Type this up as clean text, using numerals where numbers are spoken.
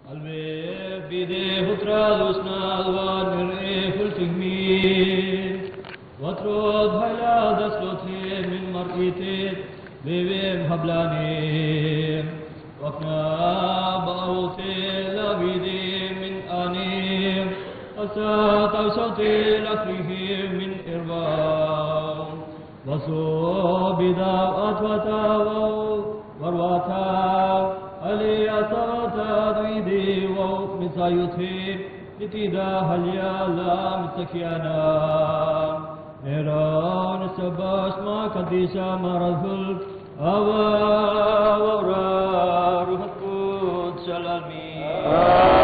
Alve vide hutradus nalvan nere fultigmin, vatrod hayladas lote min marite bevem hablanim, wakna baute la vide min anim, asat awsate lafrihim min irvam, vaso bidaw atwataw warwataw, أليسات عيدي ومسايتي لتيدا هليا لا متكيانا نيران السباش ما قديسا مرثل أوا ورا روح القدس الأمين